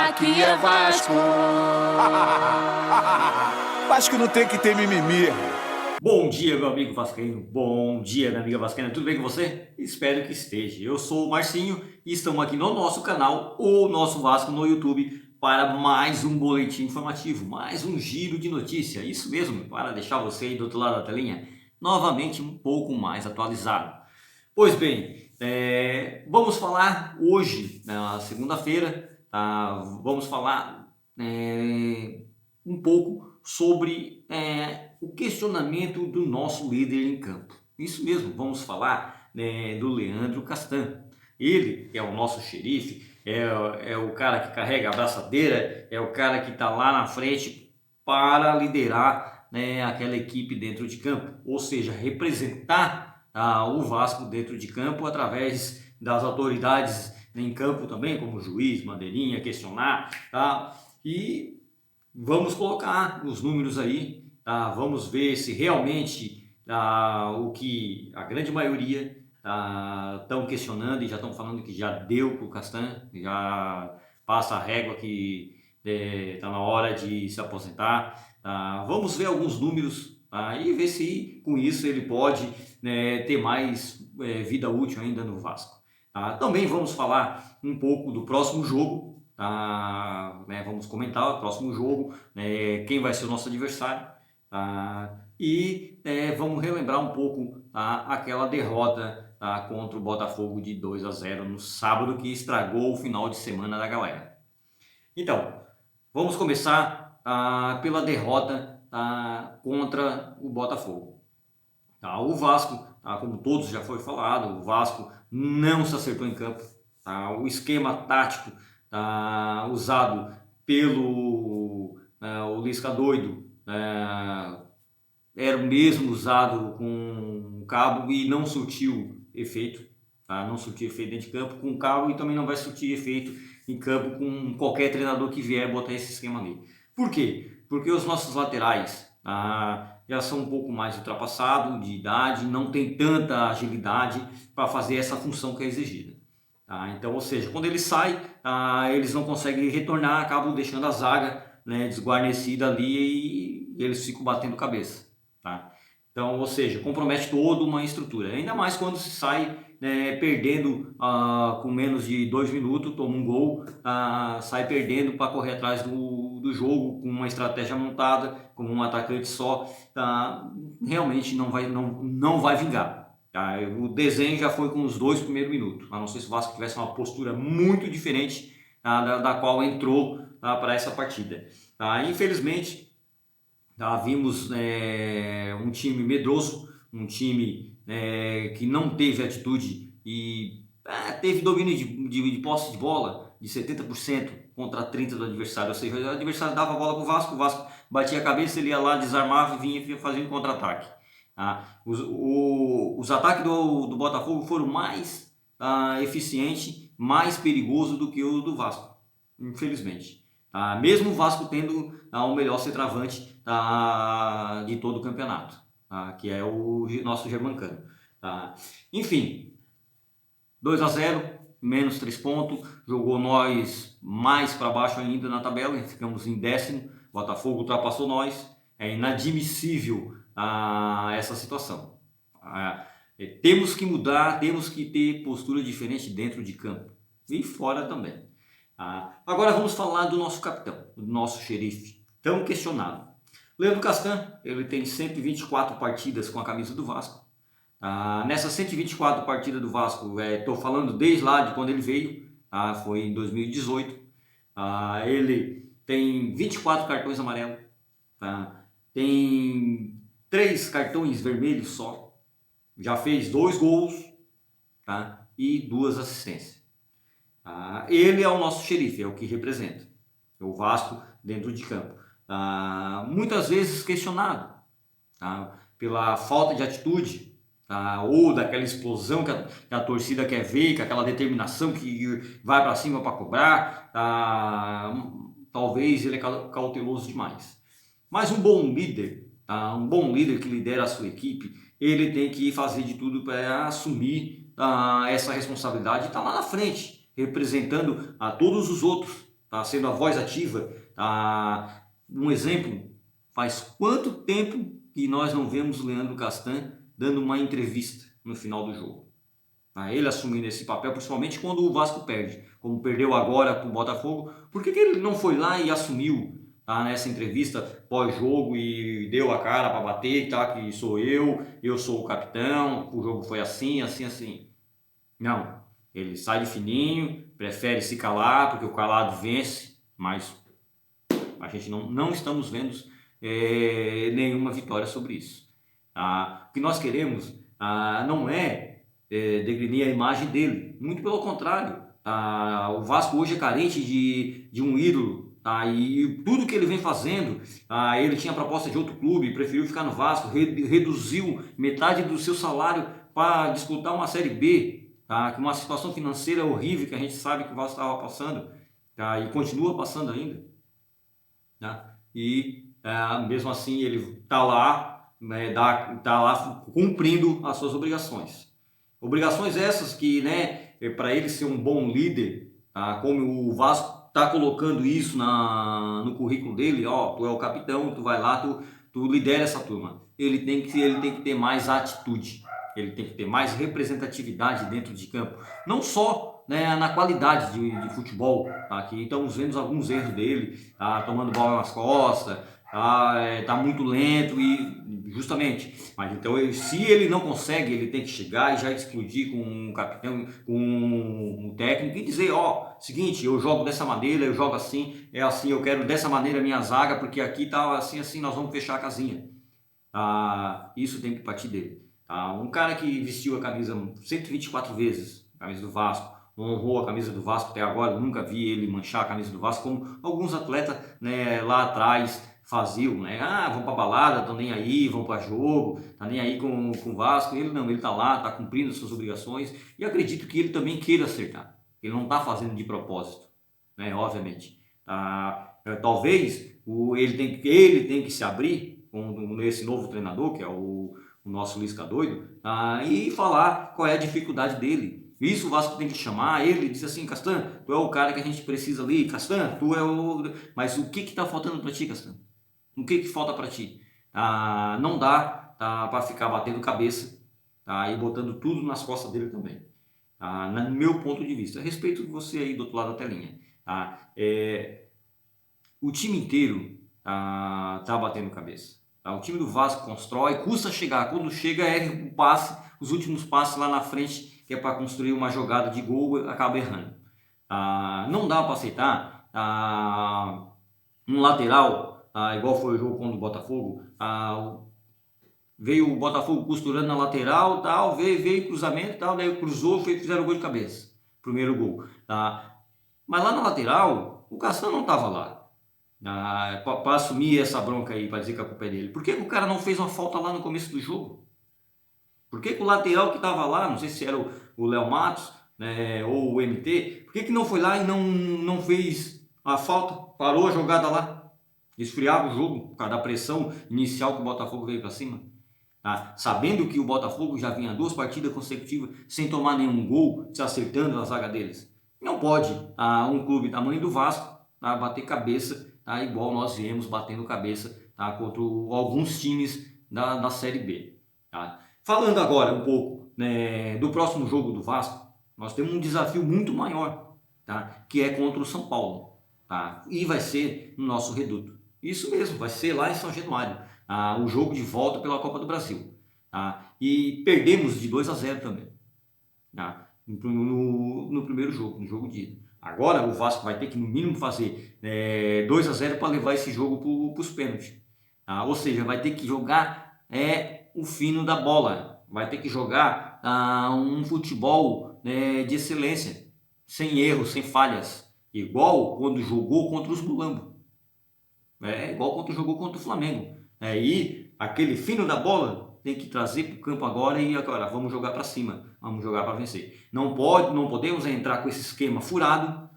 aqui é Vasco. Vasco não tem que ter mimimi. Bom dia, meu amigo vascaíno. Bom dia, minha amiga vascaína. Tudo bem com você? Espero que esteja. Eu sou o Marcinho e estamos aqui no nosso canal, o Nosso Vasco no YouTube, para mais um boletim informativo, mais um giro de notícia. Isso mesmo, para deixar você aí do outro lado da telinha novamente um pouco mais atualizado. Pois bem, vamos falar hoje, na segunda-feira, vamos falar um pouco sobre o questionamento do nosso líder em campo. Isso mesmo, vamos falar do Leandro Castan. Ele é o nosso xerife, é o cara que carrega a braçadeira, é o cara que está lá na frente para liderar aquela equipe dentro de campo, ou seja, representar o Vasco dentro de campo através das autoridades em campo também, como juiz, bandeirinha, questionar, tá? E vamos colocar os números aí, tá? Vamos ver se realmente o que a grande maioria estão questionando e já estão falando que já deu para o Castan, já passa a régua que está na hora de se aposentar. Vamos ver alguns números e ver se com isso ele pode ter mais vida útil ainda no Vasco. Também vamos falar um pouco do próximo jogo. Vamos comentar o próximo jogo, quem vai ser o nosso adversário, e vamos relembrar um pouco aquela derrota contra o Botafogo de 2-0 no sábado, que estragou o final de semana da galera. Então, vamos começar pela derrota contra o Botafogo. O Vasco, como todos já foi falado, o Vasco não se acertou em campo. O esquema tático usado pelo o Lisca doido era o mesmo usado com o Cabo e não surtiu efeito. Não surtiu efeito dentro de campo com o Cabo e também não vai surtir efeito em campo com qualquer treinador que vier botar esse esquema ali. Por quê? Porque os nossos laterais já são um pouco mais ultrapassados de idade, não tem tanta agilidade para fazer essa função que é exigida. Então, ou seja, quando ele sai, eles não conseguem retornar, acabam deixando a zaga desguarnecida ali e eles ficam batendo cabeça. Então, ou seja, compromete toda uma estrutura, ainda mais quando se sai perdendo com menos de 2 minutos, toma um gol, sai perdendo para correr atrás do jogo com uma estratégia montada, com um atacante só, realmente não vai vingar. O desenho já foi com os 2 primeiros minutos, a não ser se o Vasco tivesse uma postura muito diferente da qual entrou para essa partida. Infelizmente, vimos um time medroso, um time que não teve atitude e teve domínio de posse de bola de 70% contra 30% do adversário, ou seja, o adversário dava a bola para o Vasco batia a cabeça, ele ia lá, desarmava e vinha fazendo contra-ataque. Os ataques do Botafogo foram mais eficientes, mais perigosos do que o do Vasco, infelizmente. Mesmo o Vasco tendo o melhor centroavante de todo o campeonato, que é o nosso Germancano. Enfim, 2-0, menos 3 pontos, jogou nós mais para baixo ainda na tabela, ficamos em 10º, Botafogo ultrapassou nós, é inadmissível essa situação. Temos que mudar, temos que ter postura diferente dentro de campo e fora também. Agora vamos falar do nosso capitão, do nosso xerife, tão questionado. Leandro Castan, ele tem 124 partidas com a camisa do Vasco. Nessas 124 partidas do Vasco, estou falando desde lá de quando ele veio, foi em 2018. Ele tem 24 cartões amarelos, tem 3 cartões vermelhos só, já fez 2 gols e 2 assistências. Ele é o nosso xerife, é o que representa o Vasco dentro de campo. Muitas vezes questionado pela falta de atitude, ou daquela explosão que a torcida quer ver, com aquela determinação que vai para cima para cobrar. Talvez ele é cauteloso demais. Mas um bom líder que lidera a sua equipe, ele tem que fazer de tudo para assumir essa responsabilidade e estar lá na frente, representando a todos os outros, tá sendo a voz ativa. Tá? Um exemplo, faz quanto tempo que nós não vemos o Leandro Castan dando uma entrevista no final do jogo? Tá? Ele assumindo esse papel, principalmente quando o Vasco perde, como perdeu agora para o Botafogo. Por que ele não foi lá e assumiu, tá, nessa entrevista pós-jogo e deu a cara para bater, tá, que sou eu sou o capitão, o jogo foi assim, assim, assim. Não, ele sai de fininho, prefere se calar, porque o calado vence, mas a gente não estamos vendo nenhuma vitória sobre isso. Tá? O que nós queremos não é degrinir a imagem dele, muito pelo contrário. Tá? O Vasco hoje é carente de um ídolo. Tá? E tudo que ele vem fazendo, ele tinha proposta de outro clube, preferiu ficar no Vasco, reduziu metade do seu salário para disputar uma Série B, tá? Com uma situação financeira horrível que a gente sabe que o Vasco estava passando, tá? E continua passando ainda. Tá? E mesmo assim ele está lá, né, tá lá cumprindo as suas obrigações. Obrigações essas que, né, para ele ser um bom líder, tá? Como o Vasco está colocando isso no currículo dele, ó, tu é o capitão, tu vai lá, tu lidera essa turma. Ele tem que ter mais atitude, ele tem que ter mais representatividade dentro de campo, não só, né, na qualidade de futebol, tá? Aqui estamos vendo alguns erros dele, tá tomando bola nas costas, tá muito lento e justamente, mas então se ele não consegue, ele tem que chegar e já explodir com o capitão, com o técnico e dizer, ó, seguinte, eu jogo dessa maneira, eu jogo assim, é assim, eu quero dessa maneira a minha zaga, porque aqui tá assim, assim, nós vamos fechar a casinha. Isso tem que partir dele. Um cara que vestiu a camisa 124 vezes, a camisa do Vasco, honrou a camisa do Vasco até agora, nunca vi ele manchar a camisa do Vasco, como alguns atletas, né, lá atrás faziam, né? Vão pra balada, estão nem aí, vão para jogo, tá nem aí com o Vasco. Ele não, ele tá lá, tá cumprindo as suas obrigações e acredito que ele também queira acertar. Ele não tá fazendo de propósito, né? Obviamente. Talvez ele tem que se abrir com esse novo treinador, que é o nosso Lisca doido, e falar qual é a dificuldade dele. Isso o Vasco tem que chamar ele e dizer assim, Castan, tu é o cara que a gente precisa ali, Castan, tu é o... Mas o que tá faltando para ti, Castan? O que falta para ti? Não dá, para ficar batendo cabeça, e botando tudo nas costas dele também. No meu ponto de vista. A respeito de você aí do outro lado da telinha. O time inteiro tá batendo cabeça. O time do Vasco constrói, custa chegar. Quando chega, erra o passe, os últimos passes lá na frente, que é para construir uma jogada de gol, acaba errando. Não dá para aceitar um lateral, igual foi o jogo contra o Botafogo. Veio o Botafogo costurando na lateral, tal, veio cruzamento, tal, daí cruzou, fizeram o gol de cabeça. Primeiro gol. Mas lá na lateral, o Castan não estava lá. Para assumir essa bronca aí, para dizer que a culpa é dele. Por que o cara não fez uma falta lá no começo do jogo? Por que o lateral que estava lá, não sei se era o Léo Matos, né, ou o MT, por que não foi lá e não fez a falta? Parou a jogada lá? Esfriava o jogo por causa da pressão inicial que o Botafogo veio para cima? Sabendo que o Botafogo já vinha 2 partidas consecutivas sem tomar nenhum gol, se acertando na zaga deles. Não pode um clube tamanho do Vasco bater cabeça, igual nós viemos batendo cabeça contra alguns times da Série B. Falando agora um pouco, né, do próximo jogo do Vasco, nós temos um desafio muito maior, que é contra o São Paulo. E vai ser no nosso reduto. Isso mesmo, vai ser lá em São Januário. O jogo de volta pela Copa do Brasil. E perdemos de 2-0 também. No primeiro jogo, no jogo de ida. Agora o Vasco vai ter que no mínimo fazer 2-0 para levar esse jogo para os pênaltis. Ou seja, vai ter que jogar o fino da bola. Vai ter que jogar um futebol de excelência. Sem erros, sem falhas. Igual quando jogou contra os Mulambo. Igual quando jogou contra o Flamengo. E aquele fino da bola tem que trazer para o campo agora e agora vamos jogar para cima, vamos jogar para vencer. Não podemos entrar com esse esquema furado,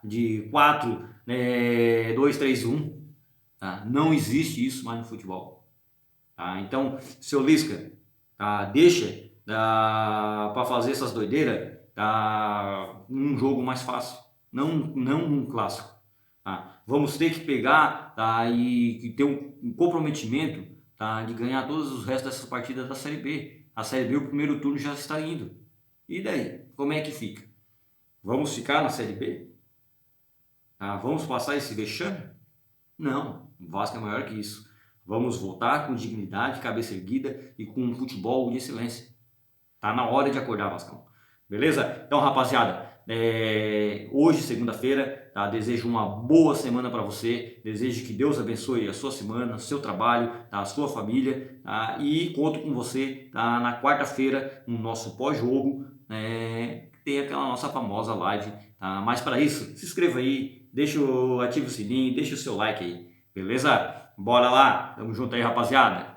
de 4-2-3-1. Não existe isso mais no futebol. Então, seu Lisca, deixa para fazer essas doideiras um jogo mais fácil, não um clássico. tá? Vamos ter que pegar, tá? E ter um comprometimento, tá? De ganhar todos os restos dessas partidas da Série B. A Série B, o primeiro turno já está indo. E daí? Como é que fica? Vamos ficar na Série B? Tá? Vamos passar esse vexame? Não, o Vasco é maior que isso. Vamos voltar com dignidade, cabeça erguida e com um futebol de excelência. Tá na hora de acordar, Vascão. Beleza? Então, rapaziada, hoje, segunda-feira, tá? Desejo uma boa semana para você. Desejo que Deus abençoe a sua semana, o seu trabalho, tá? A sua família. Tá? E conto com você, tá? Na quarta-feira, no nosso pós-jogo, tem aquela nossa famosa live. Tá? Mas para isso, se inscreva aí, ative o sininho, deixa o seu like aí. Beleza? Bora lá. Tamo junto aí, rapaziada.